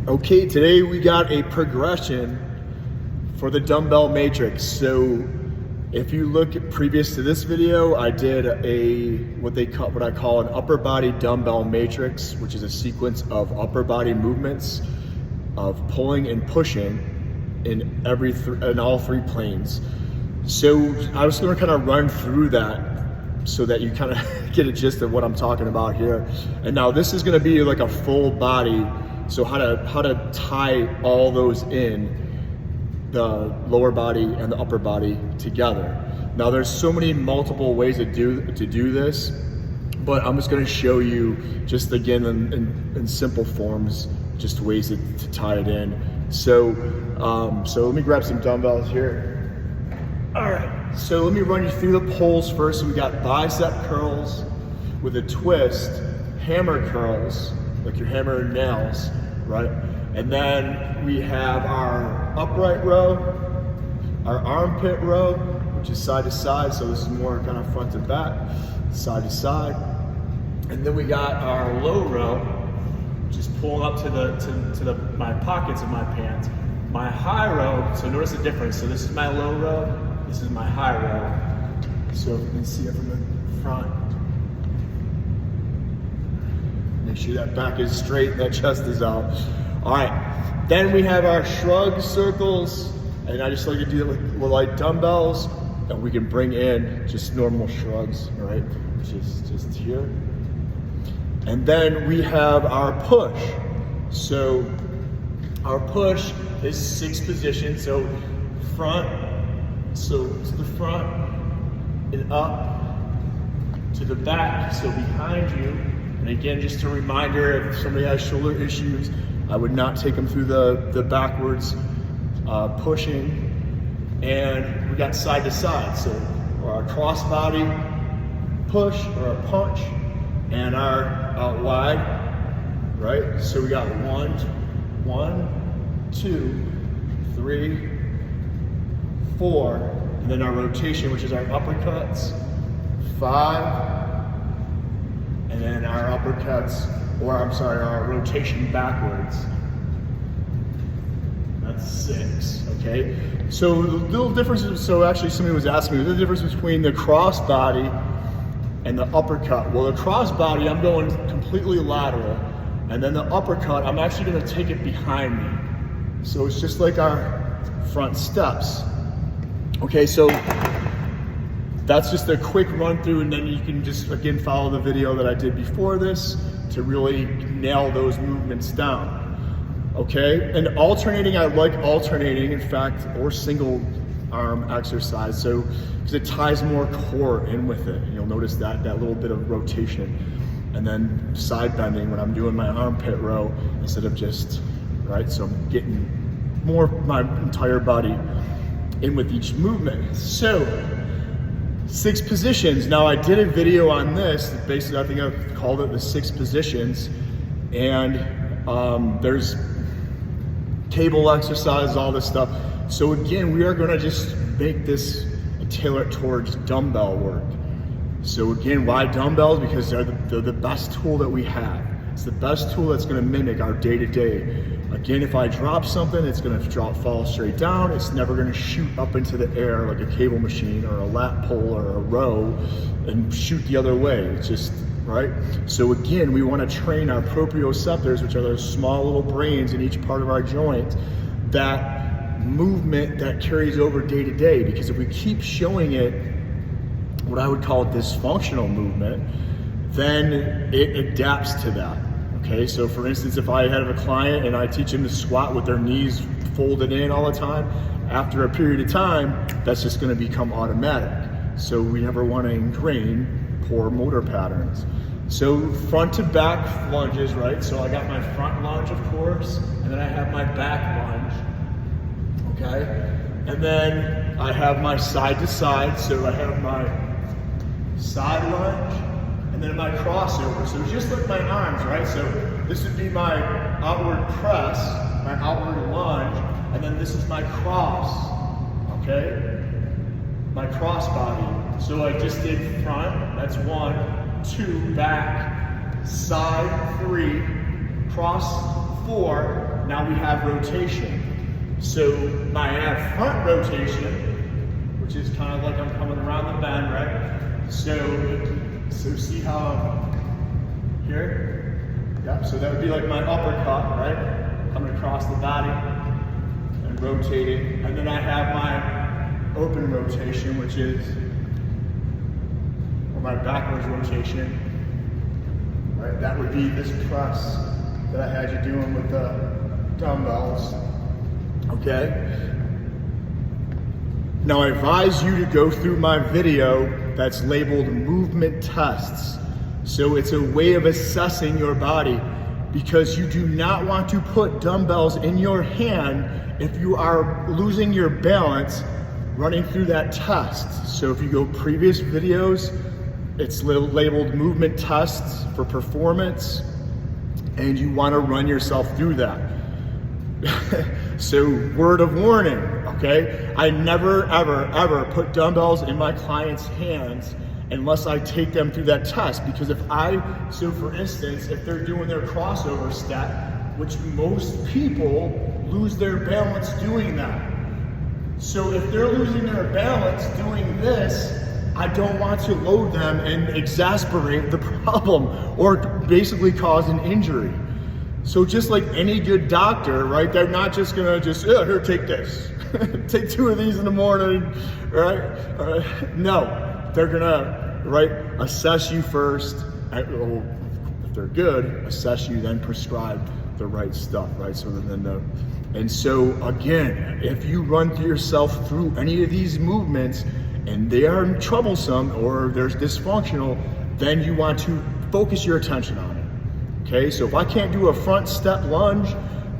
Okay, today we got a progression for the dumbbell matrix. So if you look at previous to this video, I did what I call an upper body dumbbell matrix, which is a sequence of upper body movements of pulling and pushing in all three planes. So I was going to kind of run through that so that you kind of get a gist of what I'm talking about here. And now this is going to be like a full body. So how to tie all those in, the lower body and the upper body together. Now there's so many multiple ways to do this, but I'm just going to show you just again in simple forms, just ways to tie it in. So let me grab some dumbbells here. All right, so let me run you through the pulls first. So we got bicep curls with a twist, hammer curls, like you're hammering nails, right? And then we have our upright row, our armpit row, which is side to side. So this is more kind of front to back, side to side. And then we got our low row, which is pulling up to my pockets of my pants. My high row, so notice the difference. So this is my low row, this is my high row. So if you can see it from the front. Make sure that back is straight and that chest is out. All right, then we have our shrug circles, and I just like to do it with like dumbbells, and we can bring in just normal shrugs, all right, which is just here. And then we have our push. So our push is 6 positions. So front, so to the front and up to the back, so behind you. And again, just a reminder, if somebody has shoulder issues, I would not take them through the backwards pushing. And we got side to side, so our cross body push or a punch, and our out wide, right? So we got 1, 2, 3, 4, and then our rotation, which is our uppercuts, 5. And then our uppercuts, our rotation backwards. That's 6, okay? So the little differences, so actually somebody was asking me, what's the difference between the cross body and the uppercut? Well, the cross body, I'm going completely lateral. And then the uppercut, I'm actually gonna take it behind me. So it's just like our front steps. Okay, so that's just a quick run through, and then you can just, again, follow the video that I did before this to really nail those movements down, okay? And alternating, I like alternating, in fact, or single arm exercise, so, because it ties more core in with it. And you'll notice that little bit of rotation. And then side bending when I'm doing my armpit row instead of just, right? So I'm getting more of my entire body in with each movement. So, 6 positions. Now I did a video on this, basically I think I called it the 6 positions, and there's cable exercise, all this stuff. So again, we are gonna just make this tailor it towards dumbbell work. So again, why dumbbells? Because they're the best tool that we have. It's the best tool that's gonna mimic our day-to-day. Again, if I drop something, it's gonna fall straight down. It's never gonna shoot up into the air like a cable machine or a lat pull or a row and shoot the other way. It's just, right? So again, we wanna train our proprioceptors, which are those small little brains in each part of our joint, that movement that carries over day to day. Because if we keep showing it what I would call dysfunctional movement, then it adapts to that. Okay, so for instance, if I have a client and I teach them to squat with their knees folded in all the time, after a period of time, that's just gonna become automatic. So we never wanna ingrain poor motor patterns. So front to back lunges, right? So I got my front lunge, of course, and then I have my back lunge, okay? And then I have my side to side, so I have my side lunge, and then my crossover. So just like my arms, right? So this would be my outward press, my outward lunge, and then this is my cross, okay? My cross body. So I just did front, that's 1, 2, back, side, 3, cross, 4, now we have rotation. So I have front rotation, which is kind of like I'm coming around the bend, right? So see how here? Yep, so that would be like my uppercut, right? Coming across the body and rotating. And then I have my open rotation, which is, or my backwards rotation, right? That would be this press that I had you doing with the dumbbells, okay? Now I advise you to go through my video that's labeled movement tests. So it's a way of assessing your body, because you do not want to put dumbbells in your hand if you are losing your balance running through that test. So if you go previous videos, it's labeled movement tests for performance, and you want to run yourself through that. So word of warning, okay? I never, ever, ever put dumbbells in my clients' hands unless I take them through that test. Because so for instance, if they're doing their crossover step, which most people lose their balance doing that. So if they're losing their balance doing this, I don't want to load them and exacerbate the problem or basically cause an injury. So just like any good doctor, right? They're not just gonna here, take this. Take 2 of these in the morning, right? No, they're gonna, right, assess you first. If they're good, assess you, then prescribe the right stuff, right? So and so again, if you run yourself through any of these movements and they are troublesome or there's dysfunctional, then you want to focus your attention on it. Okay, so if I can't do a front step lunge,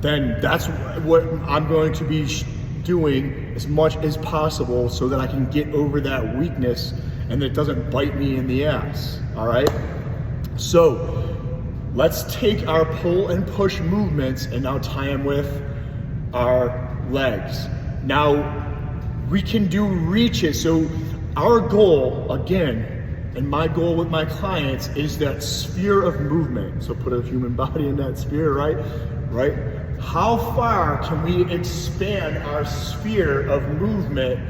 then that's what I'm going to be doing as much as possible so that I can get over that weakness and it doesn't bite me in the ass, all right? So let's take our pull and push movements and now tie them with our legs. Now we can do reaches. So our goal, again, and my goal with my clients is that sphere of movement. So put a human body in that sphere, right? Right? How far can we expand our sphere of movement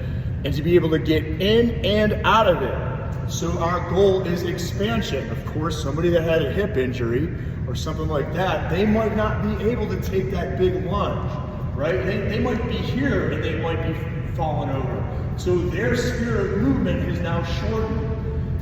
and to be able to get in and out of it? So our goal is expansion. Of course, somebody that had a hip injury or something like that, they might not be able to take that big lunge, right? They might be here and they might be falling over. So their sphere of movement is now shortened.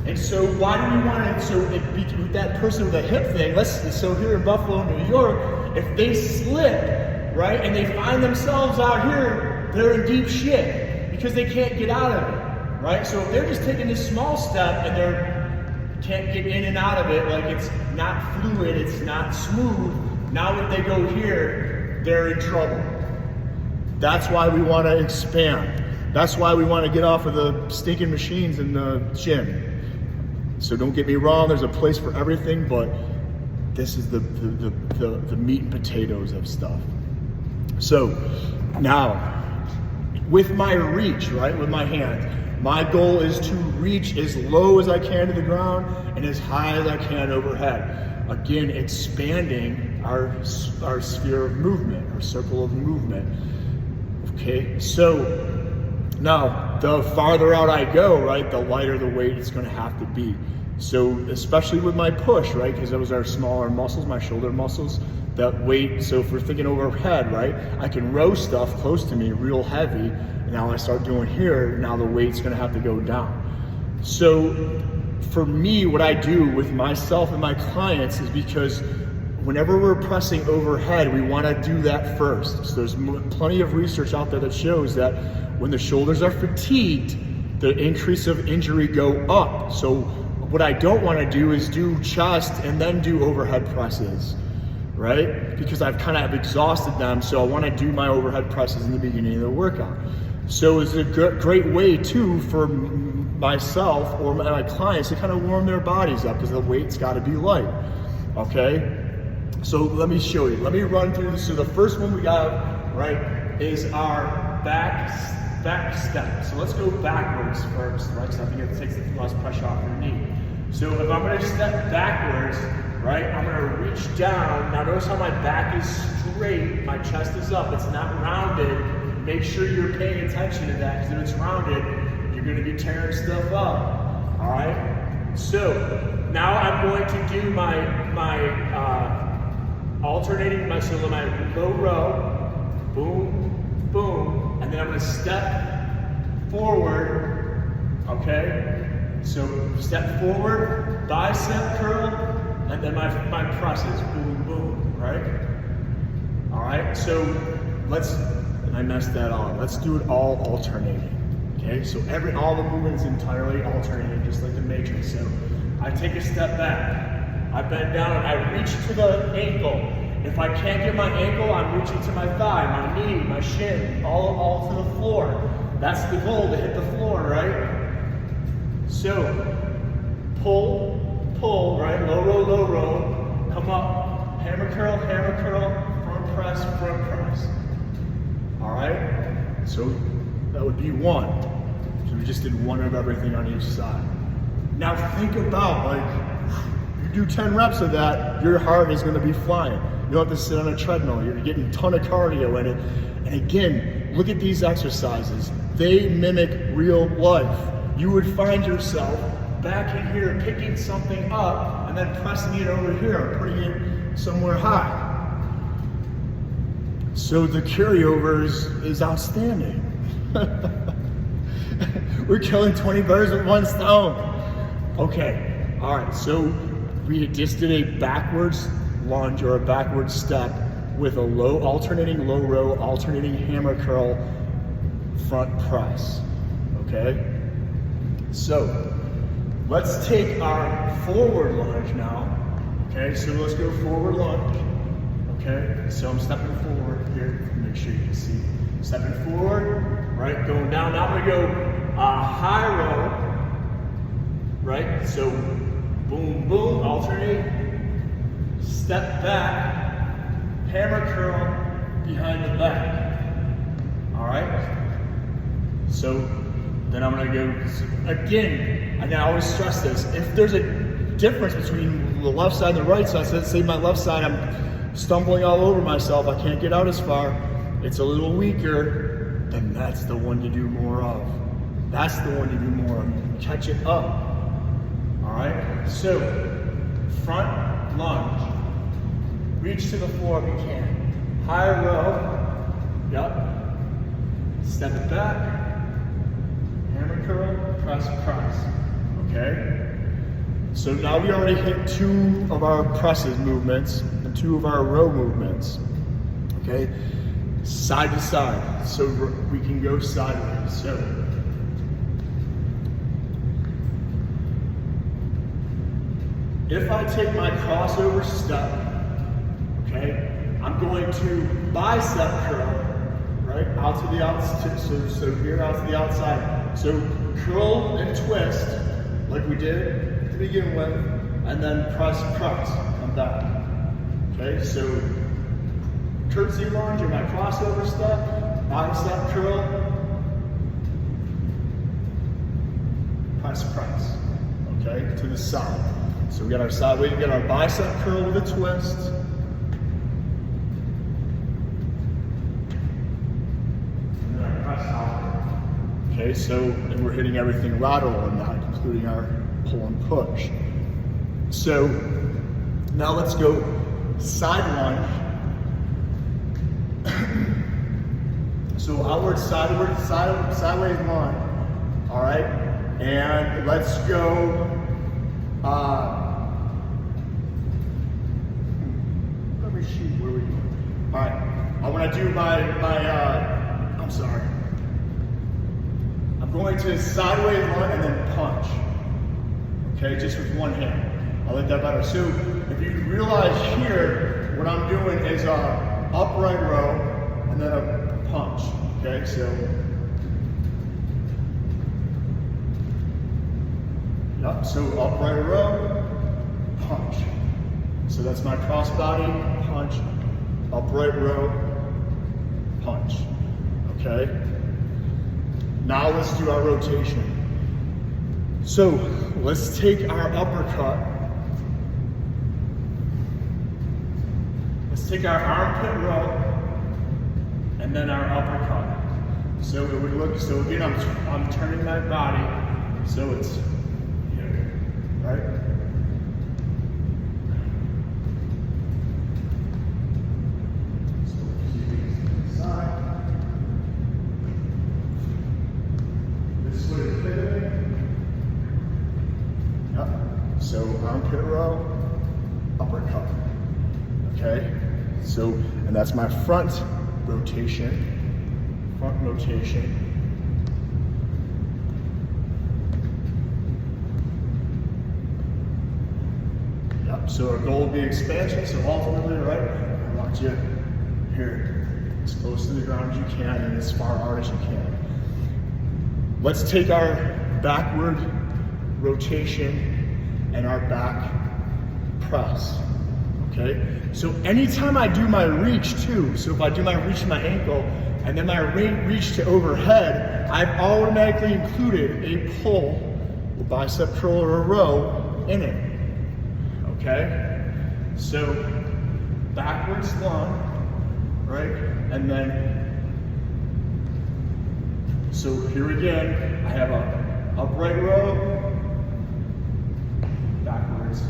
And so why do we want to, so with that person with a hip thing, so here in Buffalo, New York, if they slip, right, and they find themselves out here, they're in deep shit because they can't get out of it, right? So if they're just taking this small step and they can't get in and out of it, like it's not fluid, it's not smooth, now if they go here, they're in trouble. That's why we want to expand. That's why we want to get off of the stinking machines in the gym. So don't get me wrong, there's a place for everything, but this is the meat and potatoes of stuff. So now, with my reach, right, with my hands, my goal is to reach as low as I can to the ground and as high as I can overhead. Again, expanding our sphere of movement, our circle of movement. Okay, so now, the farther out I go, right, the lighter the weight it's going to have to be. So, especially with my push, right, because those are smaller muscles, my shoulder muscles, that weight, so if we're thinking overhead, right, I can row stuff close to me real heavy, and now I start doing here, now the weight's going to have to go down. So, for me, what I do with myself and my clients is because whenever we're pressing overhead, we want to do that first. So there's plenty of research out there that shows that when the shoulders are fatigued, the increase of injury go up. So what I don't want to do is do chest and then do overhead presses, right? Because I've kind of exhausted them, so I want to do my overhead presses in the beginning of the workout. So it's a great way too for myself or my clients to kind of warm their bodies up because the weight's got to be light, okay? So let me show you. Let me run through this. So the first one we got, right, is our back step. So let's go backwards first, right? So I think it takes the less pressure off your knee. So if I'm going to step backwards, right? I'm gonna reach down. Now notice how my back is straight, my chest is up, it's not rounded. Make sure you're paying attention to that, because if it's rounded, you're gonna be tearing stuff up, all right? So, now I'm going to do my alternating my low row, boom, boom, and then I'm gonna step forward, okay? So step forward, bicep curl, and then my presses, boom, boom, right? All right, so and I messed that on. Let's do it all alternating, okay? So all the movements entirely alternating, just like the Matrix. So I take a step back, I bend down, and I reach to the ankle. If I can't get my ankle, I'm reaching to my thigh, my knee, my shin, all to the floor. That's the goal, to hit the floor, right? So, pull, right? Low row, come up, hammer curl, front press, all right? So, that would be one. So we just did one of everything on each side. Now think about, like, you do 10 reps of that, your heart is gonna be flying. You don't have to sit on a treadmill, you're getting a ton of cardio in it. And again, look at these exercises. They mimic real life. You would find yourself back in here picking something up and then pressing it over here, putting it somewhere high. So the carryover is outstanding. We're killing 20 birds with one stone. Okay, all right, so we just did a backwards lunge or a backwards step with a alternating low row, alternating hammer curl, front press, okay? So, let's take our forward lunge now, okay? So let's go forward lunge, okay? So I'm stepping forward here, make sure you can see. Stepping forward, right, going down. Now I'm gonna go high row, right? So, boom, boom, alternate, step back, hammer curl behind the back, all right? So then I'm gonna go, again, and I always stress this, if there's a difference between the left side and the right side, so let's say my left side, I'm stumbling all over myself, I can't get out as far, it's a little weaker, then that's the one to do more of. That's the one to do more of, catch it up, all right? So, front lunge. Reach to the floor if you can. High row. Yep. Step it back. Hammer curl, press. Okay? So now we already hit 2 of our presses movements and 2 of our row movements. Okay? Side to side. So we can go sideways. So if I take my crossover step, okay, I'm going to bicep curl, right, out to the outside, so here out to the outside. So curl and twist, like we did to begin with, and then press, come back. Okay, so curtsy lunge or my crossover step, bicep curl, press, okay, to the side. So we got our side, we get our bicep curl with a twist. And then our press out. Okay, so and we're hitting everything lateral in that, including our pull and push. So now let's go side lunge. So outward, sideways lunge. All right, and let's go. Let me shoot. Where are we going? All right, I want to do I'm sorry. I'm going to sideways lunge and then punch. Okay, just with one hand. I like that better. So if you realize here, what I'm doing is a upright row and then a punch. Okay, so. Yep, so upright row, punch. So that's my cross body, punch, upright row, punch. Okay? Now let's do our rotation. So let's take our uppercut Let's take our armpit row and then our uppercut. So it would look, so again, I'm turning my body, so it's here, right? So keeping it to the side. This way pivoting. Yep. So armpit row, uppercut. Okay? So, and that's my front rotation. Front rotation. Yep, so our goal will be expansion, so ultimately, right, I want you here, as close to the ground as you can and as far out as you can. Let's take our backward rotation and our back press, okay? So anytime I do my reach too, so if I do my reach to my ankle, and then my reach to overhead, I've automatically included a pull, a bicep curl or a row in it, okay? So backwards lunge, right? And then, so here again, I have a upright row, backwards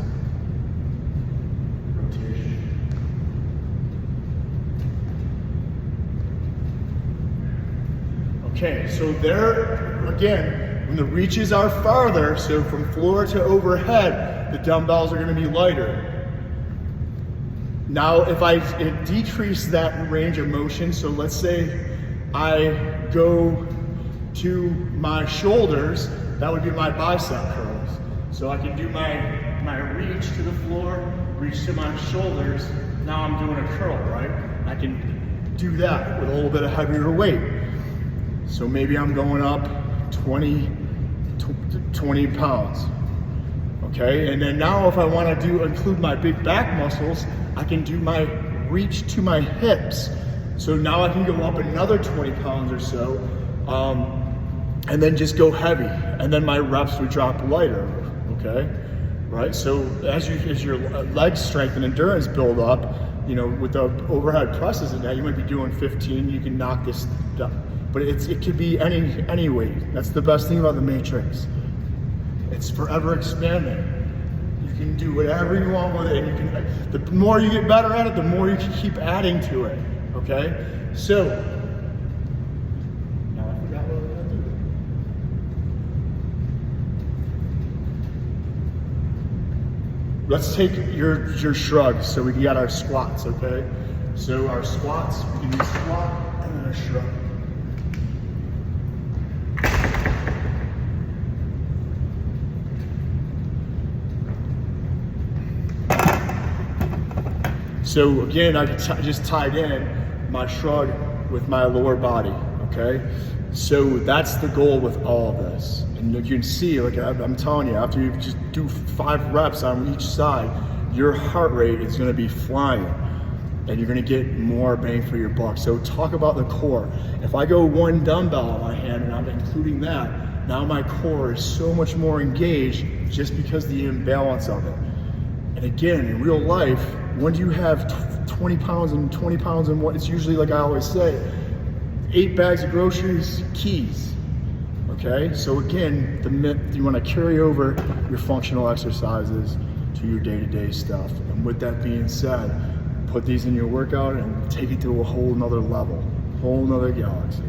rotation. Okay, so there, again, when the reaches are farther, so from floor to overhead, the dumbbells are going to be lighter. Now, if I decrease that range of motion, so let's say I go to my shoulders, that would be my bicep curls. So I can do my reach to the floor, reach to my shoulders, now I'm doing a curl, right? I can do that with a little bit of heavier weight. So maybe I'm going up 20 pounds, okay? And then now if I want to include my big back muscles, I can do my reach to my hips. So now I can go up another 20 pounds or so, and then just go heavy. And then my reps would drop lighter, okay? Right, so as your leg strength and endurance build up, you know, with the overhead presses and that, you might be doing 15, you can knock this down. But it could be any weight. That's the best thing about the matrix. It's forever expanding. You can do whatever you want with it. And you can, the more you get better at it, the more you can keep adding to it. Okay? So, now I forgot what we're gonna do. Let's take your shrugs so we can get our squats, okay? So our squats, we can do squat and then a shrug. So again, I just tied in my shrug with my lower body, okay? So that's the goal with all of this. And you can see, like I'm telling you, after you just do 5 reps on each side, your heart rate is gonna be flying and you're gonna get more bang for your buck. So talk about the core. If I go 1 dumbbell in my hand and I'm including that, now my core is so much more engaged just because of the imbalance of it. And again, in real life, when you have 20 pounds and what, it's usually, like I always say, 8 bags of groceries, keys, okay? So again, you wanna carry over your functional exercises to your day-to-day stuff. And with that being said, put these in your workout and take it to a whole nother level, whole nother galaxy.